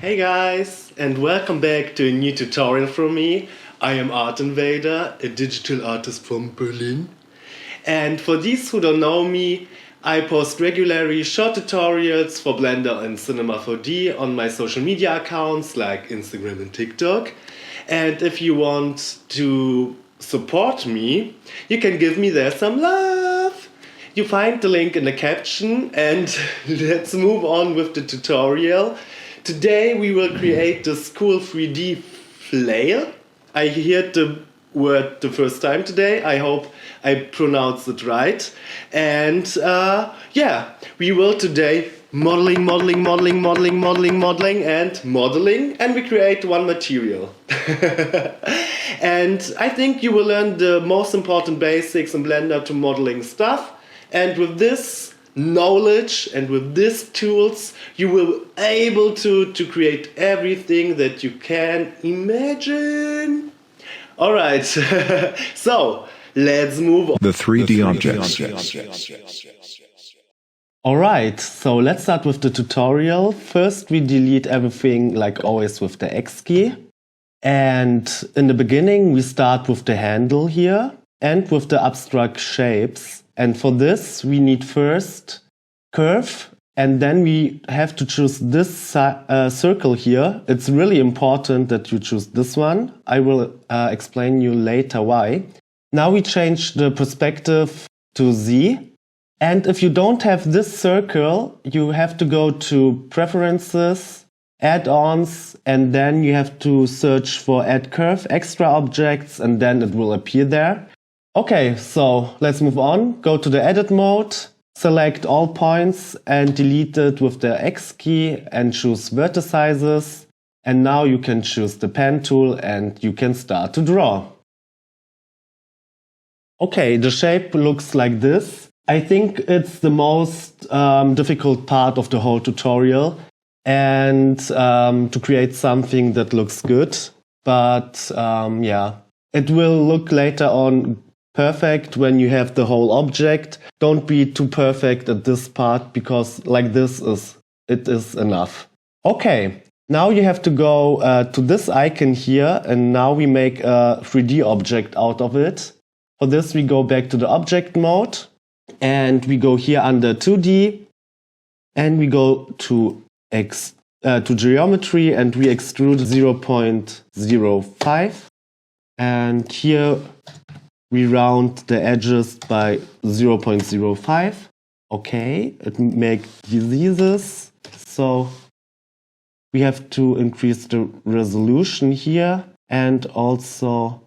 Hey guys, and welcome back to a new tutorial from me. I am Artinvader, a digital artist from Berlin. And for these who don't know me, I post regularly short tutorials for Blender and Cinema 4D on my social media accounts like Instagram and TikTok. And if you want to support me, you can give me there some love. You find the link in the caption, and let's move on with the tutorial. Today we will create this cool 3D FLAIL. I heard the word the first time today. I hope I pronounced it right. And yeah, we will today modeling, and we create one material. And I think you will learn the most important basics in Blender to modeling stuff. And with this knowledge and with these tools, you will be able to create everything that you can imagine. All right, so let's move on. The 3D objects. All right, so let's start with the tutorial. First, we delete everything like always with the X key. And in the beginning, we start with the handle here and with the abstract shapes. And for this, we need first curve, and then we have to choose this circle here. It's really important that you choose this one. I will explain you later why. Now we change the perspective to Z. And if you don't have this circle, you have to go to Preferences, Add-ons, and then you have to search for Add Curve, Extra Objects, and then it will appear there. Okay, so let's move on. Go to the edit mode, select all points and delete it with the X key and choose vertices. And now you can choose the pen tool and you can start to draw. Okay, the shape looks like this. I think it's the most difficult part of the whole tutorial, and to create something that looks good. But yeah, it will look later on perfect when you have the whole object. Don't be too perfect at this part, because like this it is enough. Okay, now you have to go to this icon here, and now we make a 3D object out of it. For this we go back to the object mode, and we go here under 2D, and we go to geometry, and we extrude 0.05, and here we round the edges by 0.05. Okay, it makes diseases. So we have to increase the resolution here and also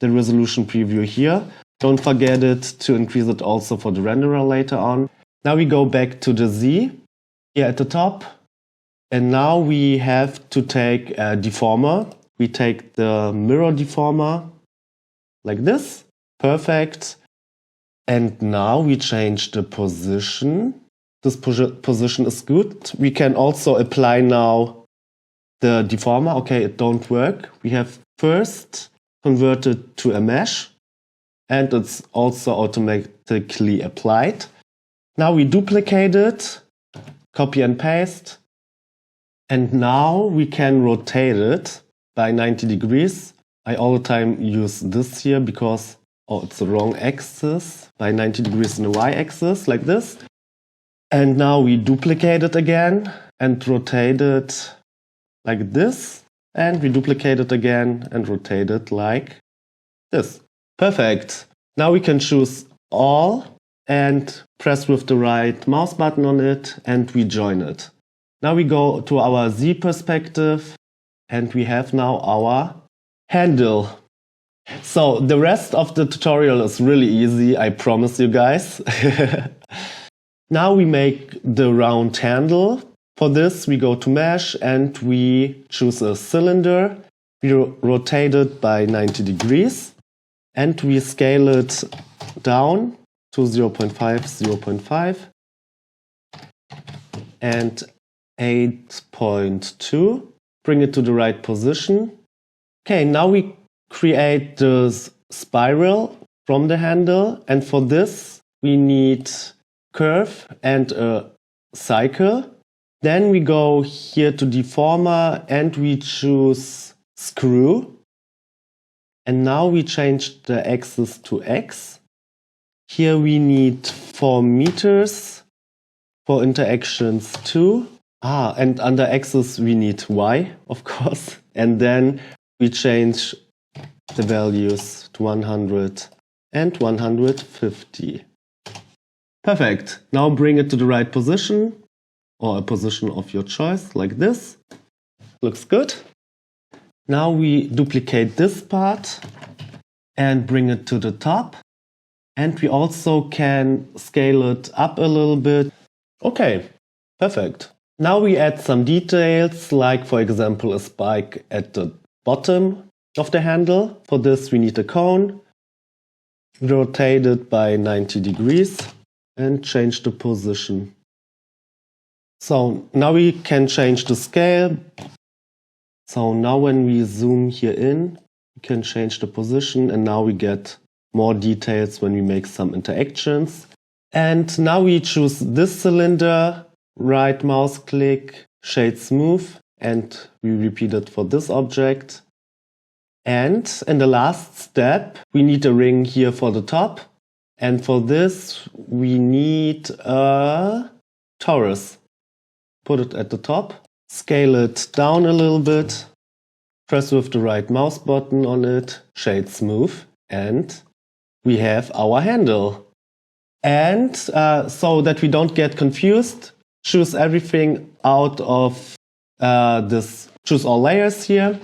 the resolution preview here. Don't forget to increase it also for the renderer later on. Now we go back to the Z here at the top. And now we have to take a deformer. We take the mirror deformer like this. Perfect. And now we change the position. This position is good. We can also apply now the deformer. Okay, it don't work. We have first converted to a mesh, and it's also automatically applied. Now we duplicate it, copy and paste, and now we can rotate it by 90 degrees. I all the time use this here because it's the wrong axis, by 90 degrees in the y-axis, like this. And now we duplicate it again and rotate it like this. And we duplicate it again and rotate it like this. Perfect. Now we can choose all and press with the right mouse button on it, and we join it. Now we go to our Z perspective, and we have now our handle. So the rest of the tutorial is really easy, I promise you guys. Now we make the round handle. For this we go to mesh and we choose a cylinder. We rotate it by 90 degrees and we scale it down to 0.5, 0.5 and 8.2. Bring it to the right position. Okay, now we create the spiral from the handle, and for this we need curve and a cycle. Then we go here to deformer and we choose screw. And now we change the axis to X. Here we need 4 meters for interactions 2. And under axis we need Y, of course. And then we change the values to 100 and 150. Perfect. Now bring it to the right position, or a position of your choice, like this. Looks good. Now we duplicate this part and bring it to the top. And we also can scale it up a little bit. Okay, perfect. Now we add some details, like for example a spike at the bottom of the handle. For this we need a cone. Rotate it by 90 degrees and change the position. So now we can change the scale. So now when we zoom here in, we can change the position, and now we get more details when we make some interactions. And now we choose this cylinder, right mouse click, shade smooth, and we repeat it for this object. And in the last step, we need a ring here for the top. And for this, we need a torus. Put it at the top, scale it down a little bit, press with the right mouse button on it, shade smooth, and we have our handle. And so that we don't get confused, choose everything out of this, choose all layers here,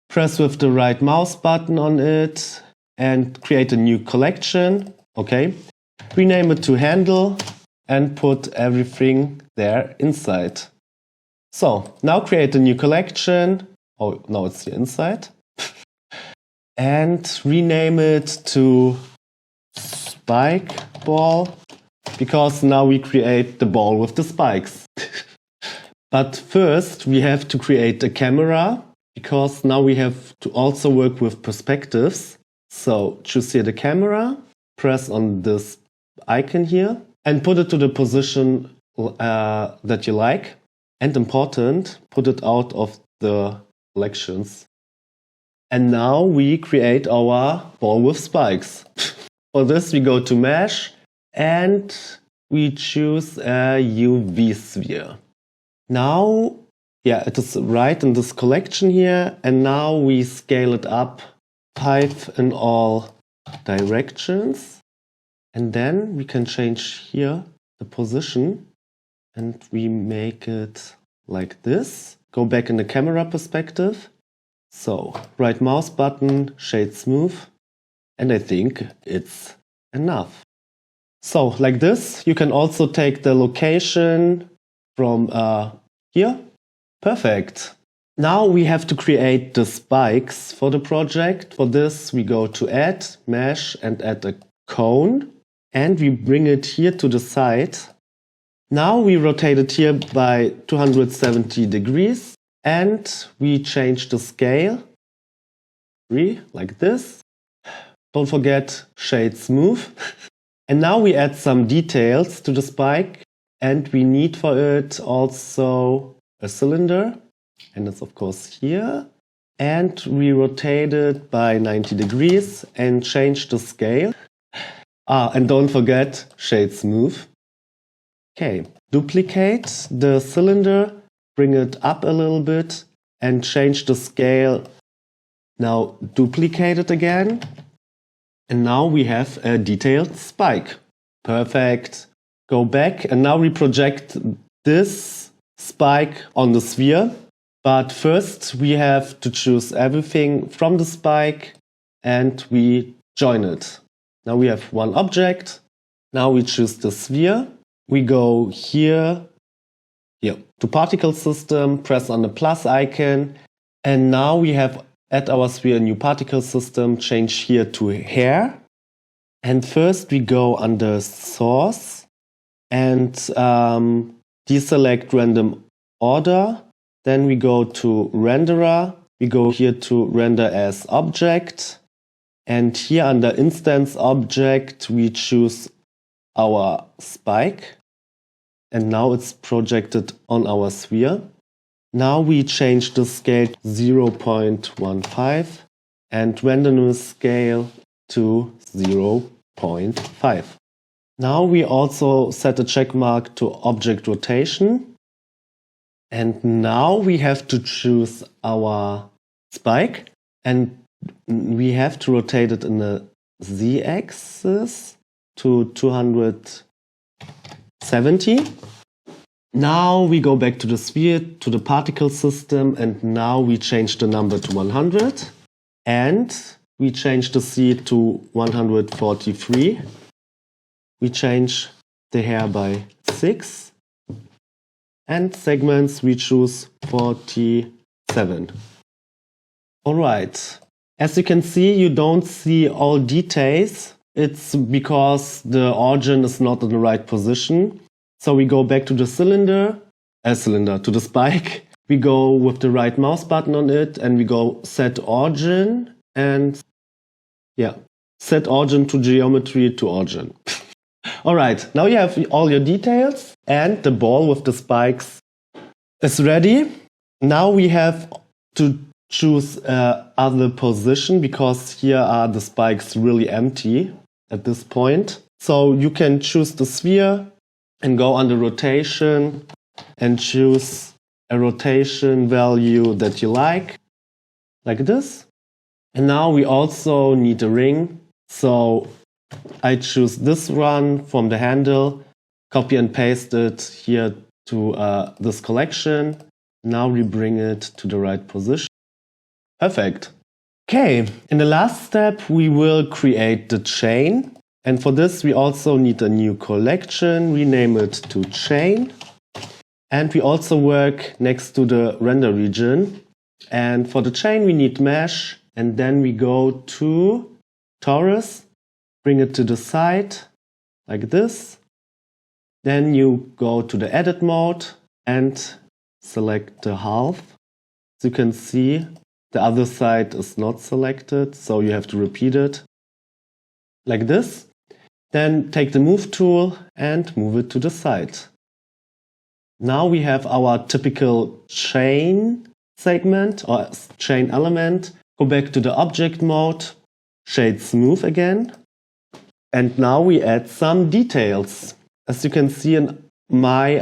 press with the right mouse button on it, and create a new collection. Okay, rename it to handle and put everything there inside. So now create a new collection. Oh, now it's here inside. And rename it to spike ball, because now we create the ball with the spikes. But first we have to create a camera, because now we have to also work with perspectives. So choose here the camera, press on this icon here, and put it to the position that you like. And important, put it out of the selections. And now we create our ball with spikes. For this we go to mesh and we choose a UV sphere. Now, it is right in this collection here, and now we scale it up 5 in all directions. And then we can change here the position and we make it like this. Go back in the camera perspective. So, right mouse button, shade smooth, and I think it's enough. So, like this, you can also take the location from here. Perfect. Now we have to create the spikes for the project. For this, we go to Add, Mesh, and add a cone. And we bring it here to the side. Now we rotate it here by 270 degrees. And we change the scale, like this. Don't forget shade smooth. And now we add some details to the spike. And we need for it also a cylinder. And it's of course here. And we rotate it by 90 degrees and change the scale. And don't forget shade smooth. Okay, duplicate the cylinder. Bring it up a little bit and change the scale. Now duplicate it again. And now we have a detailed spike. Perfect. Go back and now we project this spike on the sphere. But first we have to choose everything from the spike and we join it. Now we have one object. Now we choose the sphere. We go here to particle system, press on the plus icon, and now we have at our sphere a new particle system, change here to hair. And first we go under source and deselect random order. Then we go to renderer. We go here to render as object. And here under instance object, we choose our spike. and now it's projected on our sphere. Now we change the scale to 0.15 and randomness scale to 0.5. Now we also set a check mark to object rotation. And now we have to choose our spike, and we have to rotate it in the z-axis to 270. Now we go back to the sphere, to the particle system, and now we change the number to 100. And we change the C to 143. We change the hair by 6. And segments we choose 47. Alright, as you can see, you don't see all details. It's because the origin is not in the right position. So we go back to the to the spike. We go with the right mouse button on it and we go set origin and set origin to geometry to origin. Alright, now you have all your details and the ball with the spikes is ready. Now we have to choose other position because here are the spikes really empty at this point. So you can choose the sphere and go under rotation and choose a rotation value that you like this. And now we also need a ring. So I choose this one from the handle, copy and paste it here to this collection. Now we bring it to the right position. Perfect. Okay, in the last step we will create the chain. And for this we also need a new collection, rename it to chain. And we also work next to the render region. And for the chain we need mesh, and then we go to torus, bring it to the side like this. Then you go to the edit mode and select the half. As you can see, the other side is not selected, so you have to repeat it like this. Then take the move tool and move it to the side. Now we have our typical chain segment or chain element. Go back to the object mode, shade smooth again. And now we add some details. As you can see in my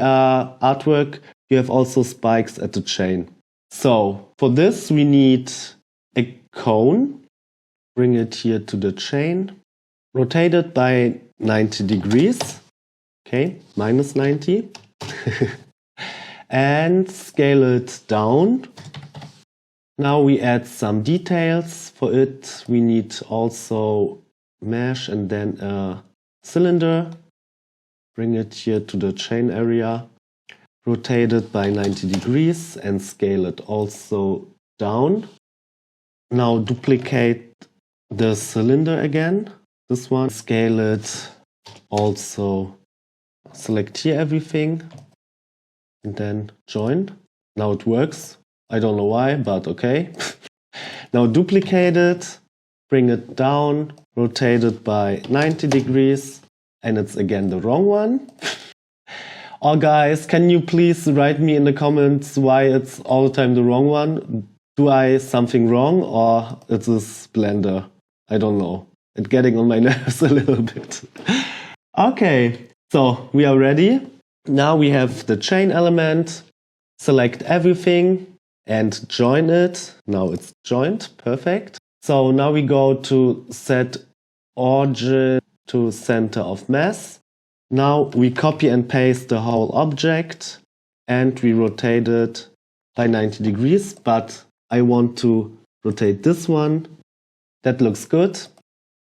artwork, you have also spikes at the chain. So for this we need a cone. Bring it here to the chain. Rotate it by 90 degrees. Okay, minus 90. And scale it down. Now we add some details. For it we need also mesh and then a cylinder. Bring it here to the chain area. Rotate it by 90 degrees and scale it also down. Now duplicate the cylinder again. This one. Scale it also. Select here everything. And then join. Now it works. I don't know why, but okay. Now duplicate it, bring it down, rotate it by 90 degrees, and it's again the wrong one. Oh guys, can you please write me in the comments why it's all the time the wrong one? Do I something wrong or it's this Blender? I don't know. It's getting on my nerves a little bit. Okay, so we are ready. Now we have the chain element. Select everything and join it. Now it's joined, perfect. So now we go to set origin to center of mass. Now we copy and paste the whole object and we rotate it by 90 degrees, but I want to rotate this one. That looks good.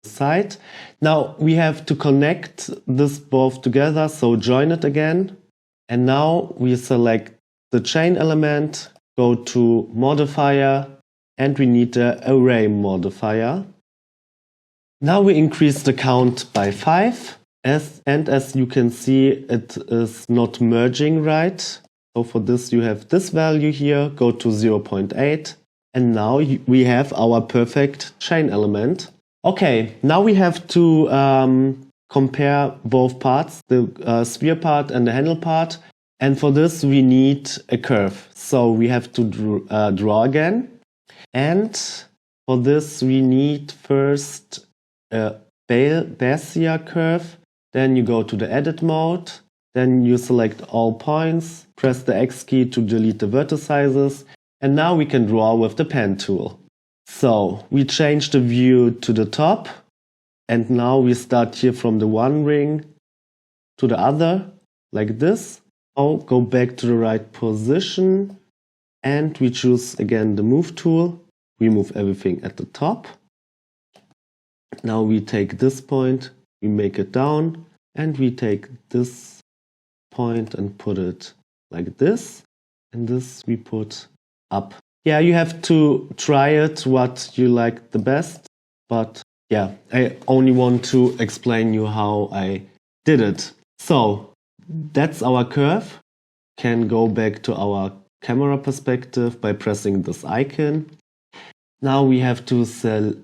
Side. Now we have to connect this both together, so join it again. And now we select the chain element, go to modifier, and we need the array modifier. Now we increase the count by 5, and as you can see, it is not merging right. So for this you have this value here, go to 0.8, and now we have our perfect chain element. Okay, now we have to compare both parts, the sphere part and the handle part. And for this, we need a curve. So we have to draw again. And for this, we need first a Bezier curve. Then you go to the edit mode. Then you select all points, press the X key to delete the vertices. And now we can draw with the pen tool. So we change the view to the top. And now we start here from the one ring to the other, like this. Now go back to the right position. And we choose again the move tool. We move everything at the top. Now we take this point, we make it down. And we take this point and put it like this. And this we put up. Yeah, you have to try it what you like the best. But yeah, I only want to explain you how I did it. So that's our curve. Can go back to our camera perspective by pressing this icon. Now we have to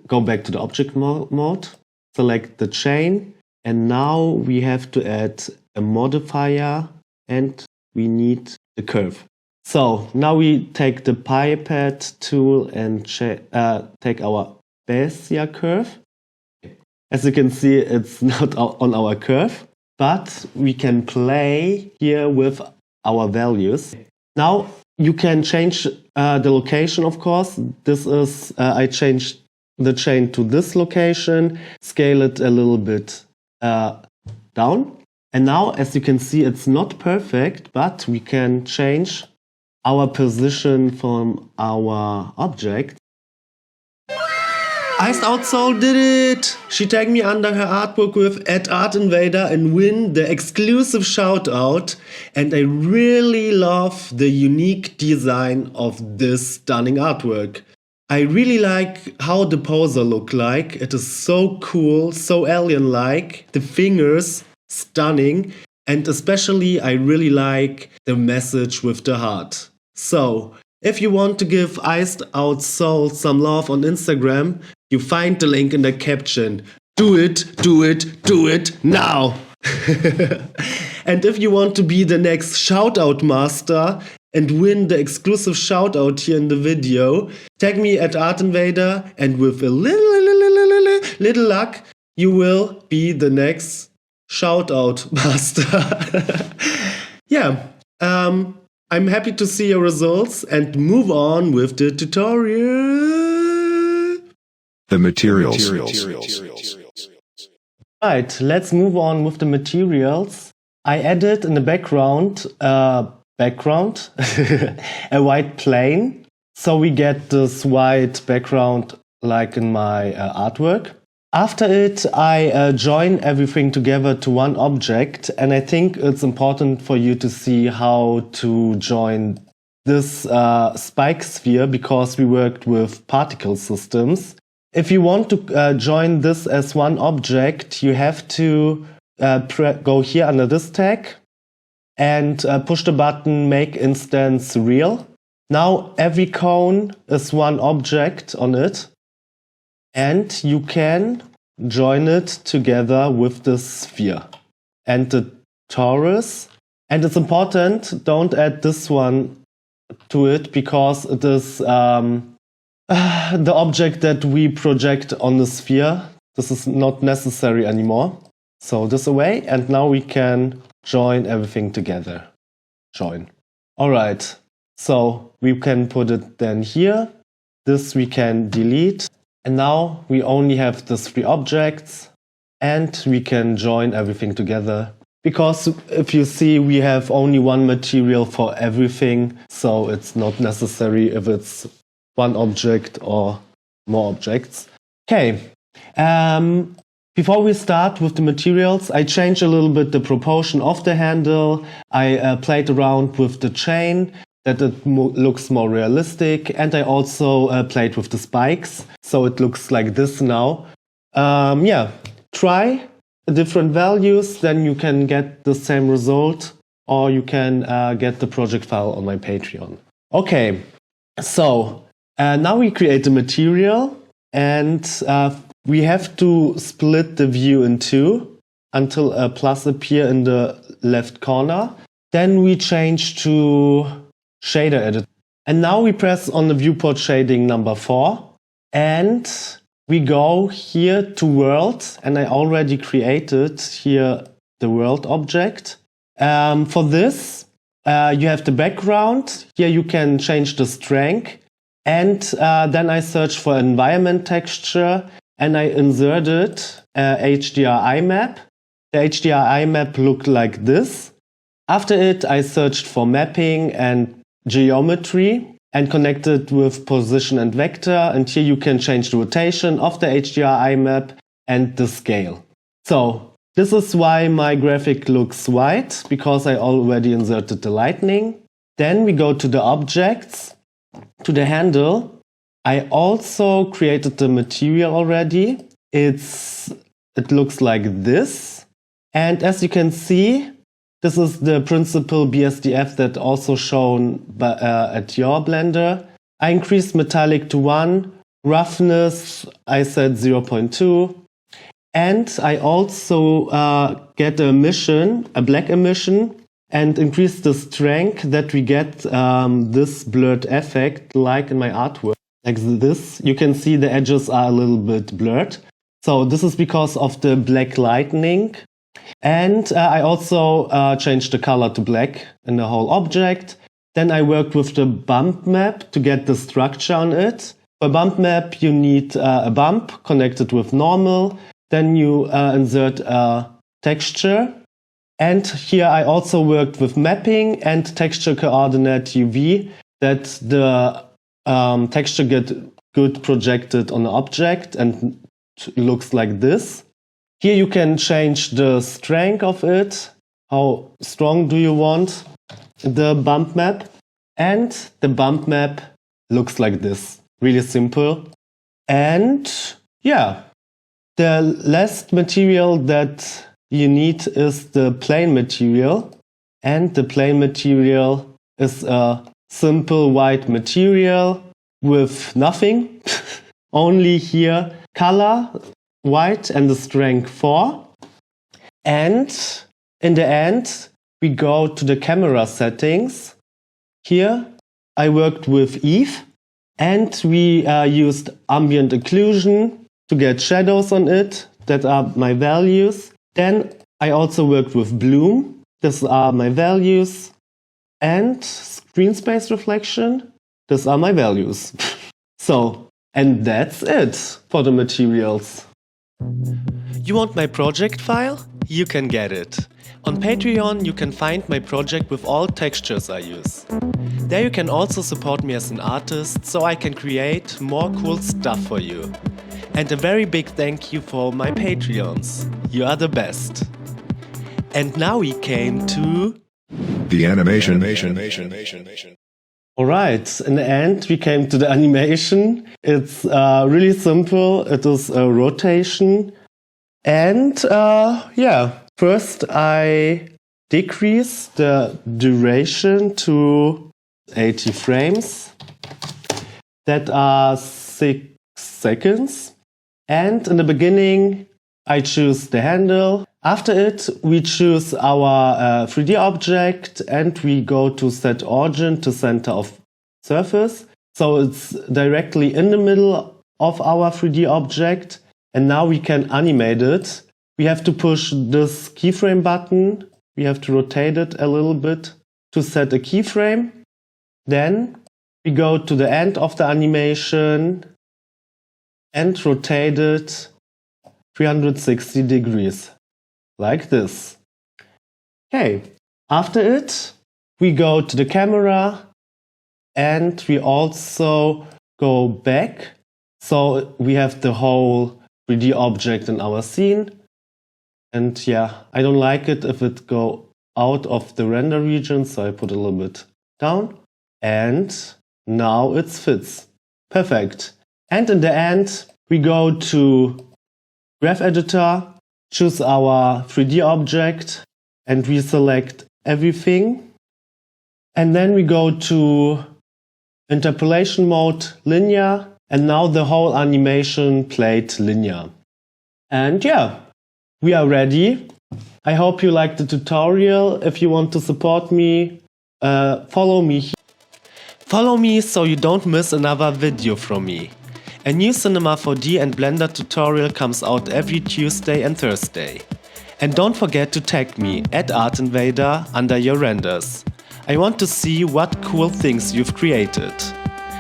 go back to the object mode, select the chain, and now we have to add a modifier and we need the curve. So now we take the pipette tool and take our Bezier curve. As you can see, it's not on our curve, but we can play here with our values. Now you can change the location, of course. This is, I changed the chain to this location, scale it a little bit down. And now, as you can see, it's not perfect, but we can change our position from our object. Iced Out Soul did it! She tagged me under her artwork with @Artinvader and win the exclusive shoutout. And I really love the unique design of this stunning artwork. I really like how the poser look like. It is so cool, so alien-like. The fingers, stunning. And especially I really like the message with the heart. So, if you want to give Iced Out Soul some love on Instagram, you find the link in the caption. Do it, do it, do it now! And if you want to be the next shoutout master and win the exclusive shoutout here in the video, tag me @Artinvader, and with a little luck, you will be the next shoutout master. Yeah, I'm happy to see your results and move on with the tutorial. The materials. Right, let's move on with the materials. I added in the background, a white plane. So we get this white background like in my artwork. After it, I join everything together to one object, and I think it's important for you to see how to join this spike sphere because we worked with particle systems. If you want to join this as one object, you have to go here under this tag and push the button Make Instance Real. Now every cone is one object on it. And you can join it together with the sphere and the torus. And it's important, don't add this one to it because it is the object that we project on the sphere. This is not necessary anymore. So this away, and now we can join everything together. Join. All right, so we can put it then here. This we can delete. And now we only have the three objects and we can join everything together. Because if you see, we have only one material for everything. So it's not necessary if it's one object or more objects. Okay. Before we start with the materials, I changed a little bit the proportion of the handle. I played around with the chain, that it looks more realistic, and I also played with the spikes, so it looks like this now. Yeah, try different values, then you can get the same result, or you can get the project file on my Patreon. Okay, so now we create the material, and we have to split the view in two. until a plus appear in the left corner. Then we change to shader edit. And now we press on the viewport shading number 4. And we go here to world. And I already created here the world object. For this, you have the background. Here you can change the strength. And then I search for environment texture. And I inserted HDRI map. The HDRI map looked like this. After it, I searched for mapping and geometry and connected with position and vector. And here you can change the rotation of the HDRI map and the scale. So this is why my graphic looks white, because I already inserted the lightning. Then we go to the objects, to the handle. I also created the material already. It looks like this. And as you can see, this is the principal BSDF that also shown at your Blender. I increased metallic to 1, roughness I set 0.2, and I also get a emission, a black emission, and increase the strength that we get this blurred effect like in my artwork. Like this, you can see the edges are a little bit blurred. So this is because of the black lightning. And I also changed the color to black in the whole object. Then I worked with the bump map to get the structure on it. For bump map, you need a bump connected with normal. Then you insert a texture. And here I also worked with mapping and texture coordinate UV, that the texture get good projected on the object and looks like this. Here you can change the strength of it. How strong do you want the bump map? And the bump map looks like this. Really simple. And yeah, the last material that you need is the plane material. And the plane material is a simple white material with nothing. Only here color, white, and the strength 4. And in the end, we go to the camera settings. Here I worked with Eve, and we used ambient occlusion to get shadows on it. That are my values. Then I also worked with bloom. These are my values. And screen space reflection. These are my values. So, and that's it for the materials. You want my project file? You can get it. On Patreon you can find my project with all textures I use. There you can also support me as an artist, so I can create more cool stuff for you. And a very big thank you for my Patreons. You are the best. And now we came to The animation. Alright, in the end we came to the animation. It's really simple. It is a rotation. And yeah, first I decrease the duration to 80 frames. That are 6 seconds. And in the beginning I choose the handle. After it, we choose our 3D object and we go to set origin to center of surface. So it's directly in the middle of our 3D object. And now we can animate it. We have to push this keyframe button. We have to rotate it a little bit to set a keyframe. Then we go to the end of the animation and rotate it 360 degrees. Like this. Okay, after it, we go to the camera and we also go back. So we have the whole 3D object in our scene. And yeah, I don't like it if it go out of the render region, so I put a little bit down. And now it fits. Perfect. And in the end, we go to Graph Editor, choose our 3D object, and we select everything. And then we go to interpolation mode, linear, and now the whole animation played linear. And yeah, we are ready I hope you liked the tutorial. If you want to support me, follow me. Follow me so you don't miss another video from me. A new Cinema 4D and Blender tutorial comes out every Tuesday and Thursday. And don't forget to tag me at Artinvader under your renders. I want to see what cool things you've created.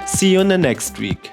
See you in the next week.